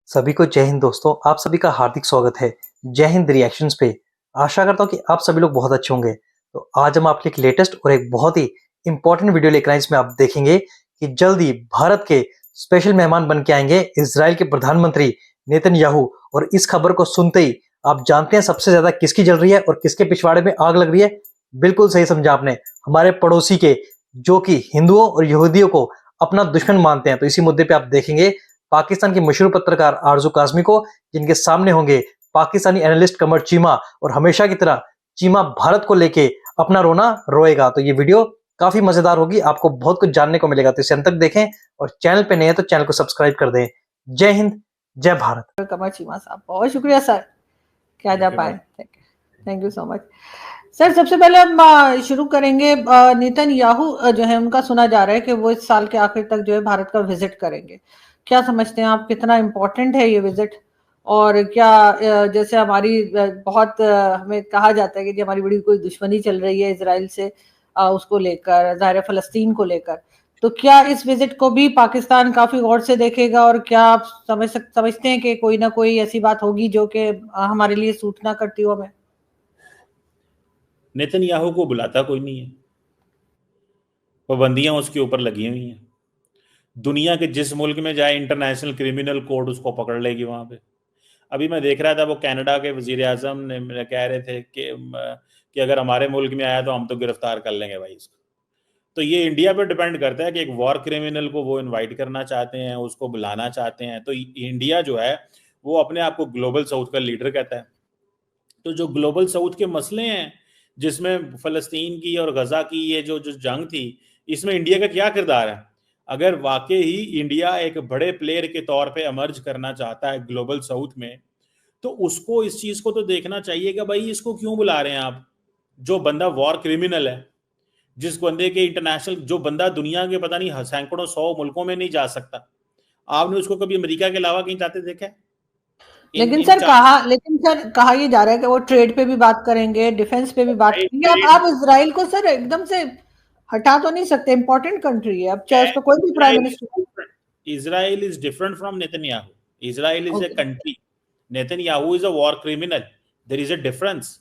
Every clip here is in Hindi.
सभी को जय हिंद दोस्तों, आप सभी का हार्दिक स्वागत है जय हिंद रिएक्शंस पे। आशा करता हूँ कि आप सभी लोग बहुत अच्छे होंगे। तो आज हम आपके लिए एक लेटेस्ट और एक बहुत ही इंपॉर्टेंट वीडियो लेकर आए। इसमें आप देखेंगे कि जल्दी भारत के स्पेशल मेहमान बन के आएंगे इजराइल के प्रधानमंत्री नेतन्याहू। और इस खबर को सुनते ही आप जानते हैं सबसे ज्यादा किसकी जल रही है और किसके पिछवाड़े में आग लग रही है। बिल्कुल सही समझा आपने, हमारे पड़ोसी के, जो कि हिंदुओं और यहूदियों को अपना दुश्मन मानते हैं। तो इसी मुद्दे पे आप देखेंगे पाकिस्तान की मशहूर पत्रकार आरजू काजमी को, जिनके सामने होंगे पाकिस्तानी एनालिस्ट कमर चीमा। और हमेशा की तरह चीमा भारत को लेके अपना रोना रोएगा। तो ये वीडियो काफी मजेदार होगी, आपको बहुत कुछ जानने को मिलेगा। तो इसे अंत तक देखें और चैनल पे नए हैं तो चैनल को सब्सक्राइब कर दें। जय हिंद, जय भारत। कमर चीमा साहब, बहुत शुक्रिया सर, क्या जा पाए। Thank you so much sir. सबसे पहले हम शुरू करेंगे, नेतन्याहू जो है उनका सुना जा रहा है कि वो इस साल के आखिर तक जो है भारत का विजिट करेंगे। क्या समझते हैं आप, कितना इम्पोर्टेंट है ये विजिट? और क्या जैसे हमारी बहुत हमें कहा जाता है कि हमारी बड़ी कोई दुश्मनी चल रही है इजराइल से, उसको लेकर, ज़ाहिर फलस्तीन को लेकर, तो क्या इस विजिट को भी पाकिस्तान काफी गौर से देखेगा? और क्या आप समझते हैं कि कोई ना कोई ऐसी बात होगी जो कि हमारे लिए सूट ना करती हो हमें? नेतन्याहू को बुलाता कोई नहीं है, पाबंदियां उसके ऊपर लगी हुई हैं। दुनिया के जिस मुल्क में जाए इंटरनेशनल क्रिमिनल कोर्ट उसको पकड़ लेगी वहां पे। अभी मैं देख रहा था वो कनाडा के वजीर आजम ने कह रहे थे कि अगर हमारे मुल्क में आया तो हम तो गिरफ्तार कर लेंगे भाई इसको। तो ये इंडिया पे डिपेंड करता है कि एक वॉर क्रिमिनल को वो इनवाइट करना चाहते हैं, उसको बुलाना चाहते हैं। तो इंडिया जो है वो अपने आप को ग्लोबल साउथ का लीडर कहता है। तो जो ग्लोबल साउथ के मसले हैं, जिसमें फ़लस्तीन की और गज़ा की ये जो जो जंग थी, इसमें इंडिया का क्या किरदार है? अगर वाकई ही इंडिया एक बड़े प्लेयर के तौर पे एमर्ज करना चाहता है ग्लोबल साउथ में, तो उसको इस चीज़ को तो देखना चाहिए कि भाई इसको क्यों बुला रहे हैं आप? जो बंदा वॉर क्रिमिनल है, जिस बंदे के इंटरनेशनल, जो बंदा दुनिया के पता नहीं सैकड़ों 100 मुल्कों में नहीं जा सकता, आपने उसको कभी अमेरिका के अलावा कहीं जाते देखा है? लेकिन सर कहा ये जा रहा है कि वो ट्रेड पे भी बात करेंगे, डिफेंस पे भी बात करेंगे। आप इजराइल को सर एकदम से हटा तो नहीं सकते, इंपॉर्टेंट कंट्री है, अब चाहे उस पर कोई भी prime minister. Israel is different from Netanyahu. Israel is a country. Netanyahu is a war criminal. There is a difference.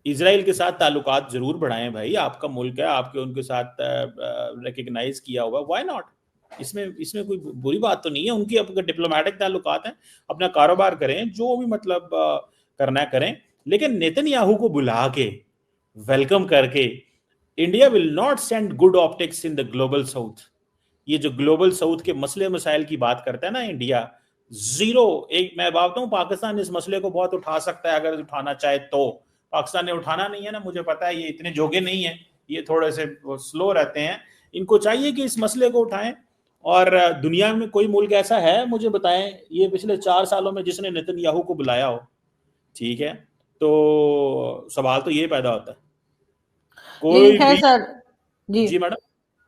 Israel के साथ ताल्लुकात जरूर बढ़ाएं भाई, आपका मुल्क है, आपके उनके साथ रिकग्नाइज किया हुआ, व्हाई नॉट? इसमें इसमें कोई बुरी बात तो नहीं है। उनकी अपने डिप्लोमेटिक ताल्लुकात हैं, अपना कारोबार करें, जो भी मतलब करना है करें। लेकिन नेतन्याहू को बुला के वेलकम करके India will not send good optics in the global south. ये जो ग्लोबल साउथ के मसले मसाइल की बात करता है ना इंडिया, जीरो। एक मैं बात हूँ, पाकिस्तान इस मसले को बहुत उठा सकता है अगर उठाना चाहे तो। पाकिस्तान ने उठाना नहीं है ना, मुझे पता है, ये इतने जोगे नहीं है, ये थोड़े से स्लो रहते हैं। इनको चाहिए कि इस मसले को उठाएं। और दुनिया में कोई मुल्क ऐसा है मुझे बताएं ये पिछले 4 सालों में जिसने नेतन्याहू को बुलाया हो? ठीक है, तो सवाल तो ये पैदा होता है। कोई भी सर जी मैडम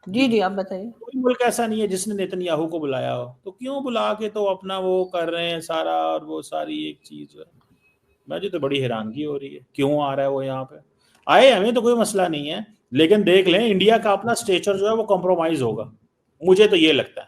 जी आप बताइए। कोई मुल्क ऐसा नहीं है जिसने नेतन्याहू को बुलाया हो, तो क्यों बुला के तो अपना वो कर रहे हैं सारा, और वो सारी एक चीज है। मुझे तो बड़ी हैरानगी हो रही है क्यों आ रहा है वो यहाँ पे। आए, हमें तो कोई मसला नहीं है, लेकिन देख लें इंडिया का अपना स्टेचर जो है वो कॉम्प्रोमाइज होगा, मुझे तो ये लगता है।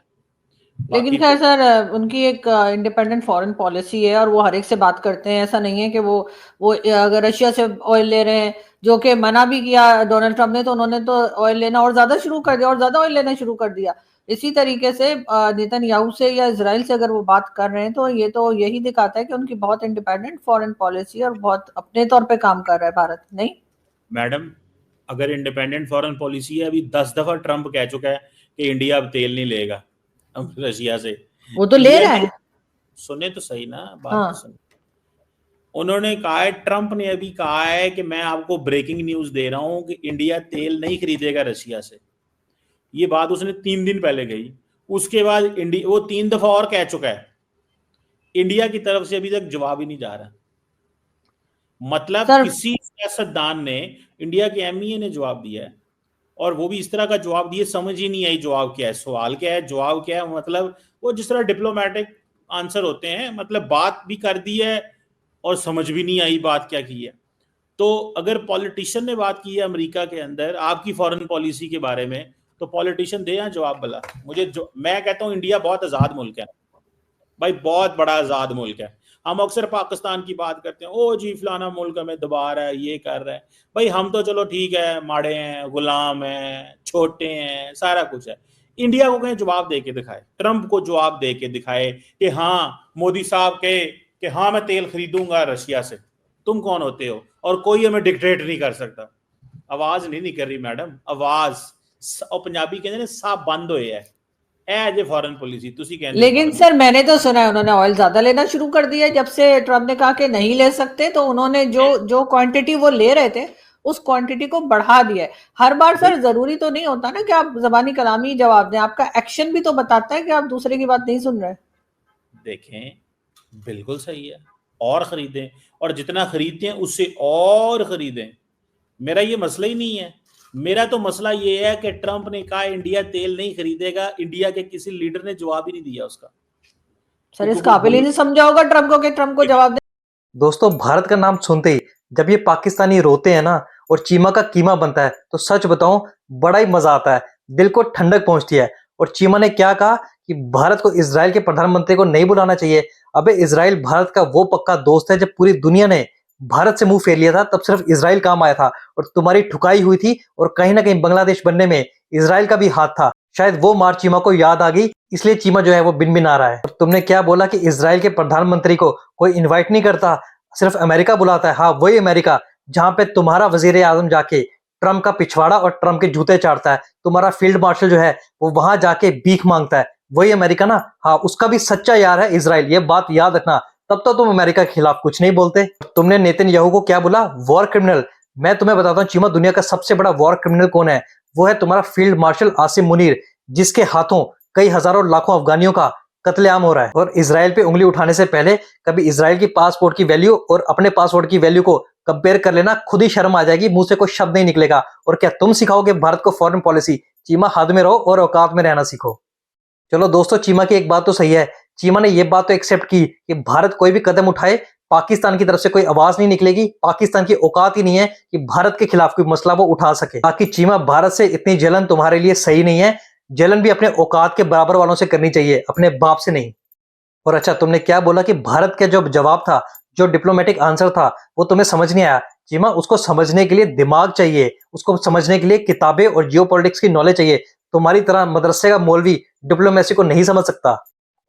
लेकिन खैर सर, उनकी एक इंडिपेंडेंट फॉरेन पॉलिसी है और वो हर एक से बात करते हैं। ऐसा नहीं है कि वो अगर रशिया से ऑयल ले रहे हैं, जो कि मना भी किया डोनाल्ड ट्रम्प ने, तो उन्होंने तो ऑयल लेना और ज्यादा शुरू कर दिया, और ज्यादा ऑयल लेना शुरू कर दिया। इसी तरीके से नेतन्याहू से या इजराइल से अगर वो बात कर रहे हैं, तो ये तो यही दिखाता है कि उनकी बहुत इंडिपेंडेंट फॉरेन पॉलिसी और बहुत अपने तौर पे काम कर रहा है भारत। नहीं मैडम, अगर इंडिपेंडेंट फॉरेन पॉलिसी है, अभी 10 दफा ट्रम्प कह चुका है कि इंडिया अब तेल नहीं लेगा रशिया से। वो तो ले रहा है। सुने तो सही ना बात। तो सुने, उन्होंने कहा है, ट्रम्प ने अभी कहा है कि मैं आपको ब्रेकिंग न्यूज दे रहा हूं कि इंडिया तेल नहीं खरीदेगा रशिया से। ये बात उसने 3 दिन पहले कही। उसके बाद वो 3 दफा और कह चुका है। इंडिया की तरफ से अभी तक जवाब ही नहीं जा रहा। मतलब किसी सियासतदान ने, इंडिया के एमईए ने जवाब दिया है, और वो भी इस तरह का जवाब दिए, समझ ही नहीं आई जवाब क्या है, सवाल क्या है, जवाब क्या है। मतलब वो जिस तरह डिप्लोमेटिक आंसर होते हैं, मतलब बात भी कर दी है और समझ भी नहीं आई बात क्या की है। तो अगर पॉलिटिशियन ने बात की है अमेरिका के अंदर आपकी फॉरेन पॉलिसी के बारे में, तो पॉलिटिशियन दे जवाब भला। मैं कहता हूं इंडिया बहुत आजाद मुल्क है। भाई बहुत बड़ा आजाद मुल्क है। हम अक्सर पाकिस्तान की बात करते हैं, ओ जी फलाना मुल्क हमें दबा रहा है, ये कर रहा है। भाई हम तो चलो ठीक है, माड़े हैं, गुलाम हैं, छोटे हैं, सारा कुछ है। इंडिया को कहीं जवाब दे के दिखाए, ट्रंप को जवाब दे के दिखाए कि हाँ मोदी साहब के कि हाँ मैं तेल खरीदूंगा रशिया से। तुम कौन होते हो और कोई हमें डिक्टेट नहीं कर सकता। आवाज नहीं निकल रही मैडम, आवाज और पंजाबी कहते हैं सब बंद होए है एज ए फॉरेन पॉलिसी। तुसी कहंदे लेकिन सर मैंने तो सुना है उन्होंने ऑयल ज्यादा लेना शुरू कर दिया जब से ट्रम्प ने कहा कि नहीं ले सकते, तो उन्होंने जो क्वांटिटी वो ले रहे थे उस क्वांटिटी को बढ़ा दिया है। हर बार सर जरूरी तो नहीं होता ना कि आप जबानी कलामी जवाब दें, आपका एक्शन भी तो बताता है कि आप दूसरे की बात नहीं सुन रहे। देखें बिल्कुल सही है, और खरीदें, और जितना खरीदते हैं उससे और खरीदें। मेरा ये मसला ही नहीं है। मेरा तो मसला ये है कि ट्रंप ने कहा इंडिया तेल नहीं खरीदेगा, इंडिया के किसी लीडर ने जवाब ही नहीं दिया उसका। सर इस काबिल ही नहीं समझा होगा ट्रंप को कि ट्रंप को जवाब दे। दोस्तों भारत का नाम सुनते ही जब ये पाकिस्तानी रोते हैं ना और चीमा का कीमा बनता है तो सच बताऊं बड़ा ही मजा आता है, दिल को ठंडक पहुंचती है। और चीमा ने क्या कहा कि भारत को इजराइल के प्रधानमंत्री को नहीं बुलाना चाहिए। अबे इजराइल भारत का वो पक्का दोस्त है जब पूरी दुनिया ने भारत से मुंह फेर लिया था तब सिर्फ इजराइल काम आया था और तुम्हारी ठुकाई हुई थी। और कहीं ना कहीं बांग्लादेश बनने में इजराइल का भी हाथ था। शायद वो मार चीमा को याद आ गई, इसलिए चीमा जो है वो बिन बिन आ रहा है। और तुमने क्या बोला कि इजराइल के प्रधानमंत्री को कोई इन्वाइट नहीं करता, सिर्फ अमेरिका बुलाता है। हाँ वही अमेरिका जहां पे तुम्हारा वजीर आजम जाके ट्रम्प का पिछवाड़ा और ट्रम्प के जूते चाटता है, तुम्हारा फील्ड मार्शल जो है वो वहां जाके भीख मांगता है, वही अमेरिका ना। हाँ उसका भी सच्चा यार है इजराइल, ये बात याद रखना। तब तो तुम अमेरिका के खिलाफ कुछ नहीं बोलते। तुमने नेतन्याहू को क्या बोला, वॉर क्रिमिनल। मैं तुम्हें बताता हूँ चीमा दुनिया का सबसे बड़ा वॉर क्रिमिनल कौन है, वो है तुम्हारा फील्ड मार्शल आसिम मुनीर, जिसके हाथों कई हजारों लाखों अफगानियों का कत्लेआम हो रहा है। और इजराइल पे उंगली उठाने से पहले कभी इजराइल की पासपोर्ट की वैल्यू और अपने पासपोर्ट की वैल्यू को कंपेयर कर लेना, खुद ही शर्म आ जाएगी, मुंह से कोई शब्द नहीं निकलेगा। और क्या तुम सिखाओगे भारत को फॉरेन पॉलिसी? चीमा हद में रहो और औकात में रहना सीखो। चलो दोस्तों चीमा की एक बात तो सही है, चीमा ने यह बात तो एक्सेप्ट की कि भारत कोई भी कदम उठाए पाकिस्तान की तरफ से कोई आवाज नहीं निकलेगी। पाकिस्तान की औकात ही नहीं है कि भारत के खिलाफ कोई मसला वो उठा सके। बाकी चीमा भारत से इतनी जलन तुम्हारे लिए सही नहीं है, जलन भी अपने औकात के बराबर वालों से करनी चाहिए, अपने बाप से नहीं। और अच्छा तुमने क्या बोला कि भारत का जो जवाब था, जो डिप्लोमेटिक आंसर था, वो तुम्हें समझ नहीं आया। चीमा उसको समझने के लिए दिमाग चाहिए, उसको समझने के लिए किताबें और जियोपॉलिटिक्स की नॉलेज चाहिए। तुम्हारी तरह मदरसे का मौलवी डिप्लोमेसी को नहीं समझ सकता।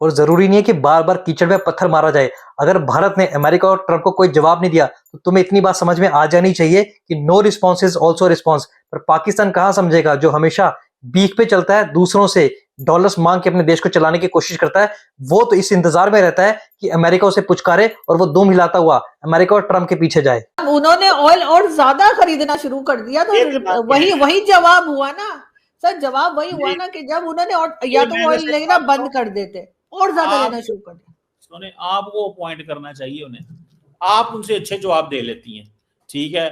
और जरूरी नहीं है कि बार बार कीचड़ में पत्थर मारा जाए। अगर भारत ने अमेरिका और ट्रंप को कोई जवाब नहीं दिया तो तुम्हें इतनी बात समझ में आ जानी चाहिए कि no response is also response. पर पाकिस्तान कहां समझेगा, जो हमेशा बीक पे चलता है, दूसरों से डॉलर्स मांग के अपने देश को चलाने की कोशिश करता है। वो तो इस इंतजार में रहता है कि अमेरिका उसे पुचकारे और वो दुम हिलाता हुआ अमेरिका और ट्रंप के पीछे जाए। उन्होंने ऑयल और ज्यादा खरीदना शुरू कर दिया तो वही जवाब हुआ ना सर, जवाब वही हुआ ना कि जब उन्होंने या तो ऑयल लेना बंद कर देते और ज्यादा लेना शुरू कर दिया। सुने आपको अपॉइंट करना चाहिए उन्हें, आप उनसे अच्छे जवाब दे लेती हैं, ठीक है।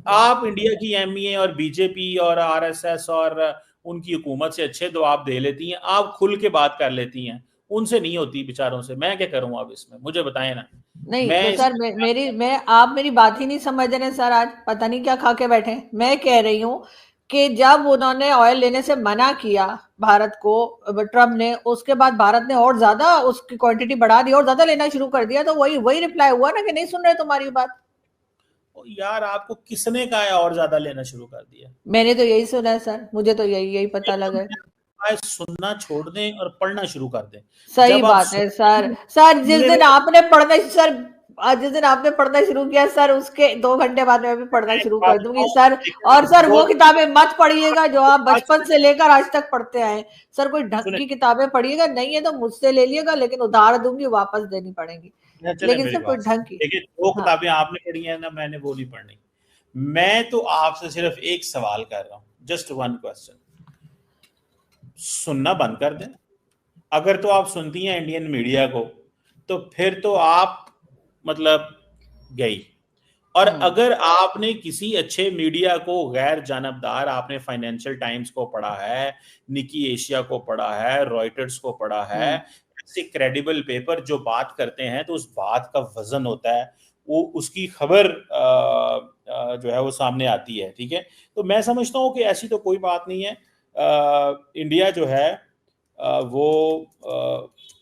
आप इंडिया की एमईए और बीजेपी और आरएसएस और उनकी हुकूमत से अच्छे जवाब दे लेती हैं, आप खुल के बात कर लेती हैं, उनसे नहीं होती बेचारों से। मैं क्या करूं अब इसमें, मुझे बताएं ना। नहीं तो सर आप मेरी बात ही नहीं समझ रहे सर, आज पता नहीं क्या खा के बैठे। मैं कह रही हूँ कि जब उन्होंने ऑयल लेने से मना किया भारत को ट्रम्प ने, उसके बाद भारत ने और ज्यादा उसकी क्वांटिटी बढ़ा दी और ज्यादा लेना शुरू कर दिया, तो वही रिप्लाई हुआ ना कि नहीं सुन रहे तुम्हारी बात। यार आपको किसने कहा है और ज्यादा लेना शुरू कर दिया? मैंने तो यही सुना है सर, मुझे तो यही पता लगा है। सुनना छोड़ दें और पढ़ना शुरू कर दें। सही बात है सर। जिस दिन आपने पढ़ना शुरू किया सर, उसके 2 घंटे बाद मैं भी पढ़ना शुरू कर दूंगी सर। और सर वो किताबें मत पढ़िएगा जो आप बचपन से लेकर आज तक पढ़ते आए सर। कोई ढंग की किताबें पढ़िएगा, नहीं है तो मुझसे ले लिएगा, लेकिन उधार दूंगी, वापस देनी पड़ेगी। लेकिन सर कोई ढंग की, देखिए जो किताबें आपने पढ़ी है ना, मैंने वो नहीं पढ़नी। मैं तो आपसे सिर्फ एक सवाल कर रहा हूँ, जस्ट वन क्वेश्चन। सुनना बंद कर दें। अगर तो आप सुनती हैं इंडियन मीडिया को तो फिर तो आप मतलब गई। और अगर आपने किसी अच्छे मीडिया को गैर जानबदार, आपने फाइनेंशियल टाइम्स को पढ़ा है, निकी एशिया को पढ़ा है, रॉयटर्स को पढ़ा है, ऐसे क्रेडिबल पेपर जो बात करते हैं तो उस बात का वजन होता है, वो उसकी खबर जो है वो सामने आती है, ठीक है। तो मैं समझता हूँ कि ऐसी तो कोई बात नहीं है। इंडिया जो है वो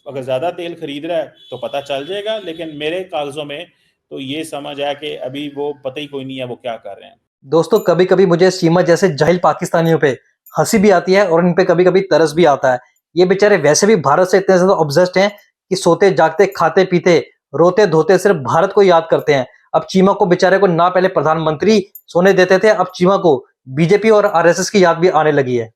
अगर ज़्यादा तेल खरीद रहा है तो पता चल जाएगा, लेकिन मेरे कागज़ों में तो ये समझ है कि अभी वो पता ही कोई नहीं है वो क्या कर रहे हैं। दोस्तों कभी-कभी मुझे चीमा जैसे जाहिल पाकिस्तानियों पे हंसी भी आती है और इन पे कभी-कभी तरस भी आता है। ये बेचारे वैसे भी भारत से इतने ज्यादा ऑब्सेस्ड हैं कि सोते जागते खाते पीते रोते धोते सिर्फ भारत को याद करते हैं। अब चीमा को बेचारे को ना पहले प्रधानमंत्री सोने देते थे, अब चीमा को बीजेपी और आरएसएस की याद भी आने लगी है।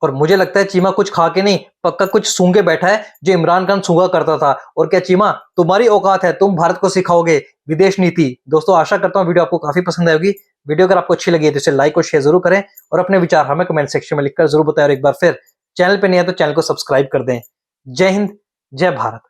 और मुझे लगता है चीमा कुछ खा के नहीं, पक्का कुछ सूंघ के बैठा है जो इमरान खान सूंघा करता था। और क्या चीमा तुम्हारी औकात है, तुम भारत को सिखाओगे विदेश नीति? दोस्तों आशा करता हूं वीडियो आपको काफी पसंद आएगी। वीडियो अगर आपको अच्छी लगी है तो इसे लाइक और शेयर जरूर करें और अपने विचार हमें कमेंट सेक्शन में लिखकर जरूर बताएं। और एक बार फिर चैनल पे नहीं है तो चैनल को सब्सक्राइब कर दें। जय हिंद, जय भारत।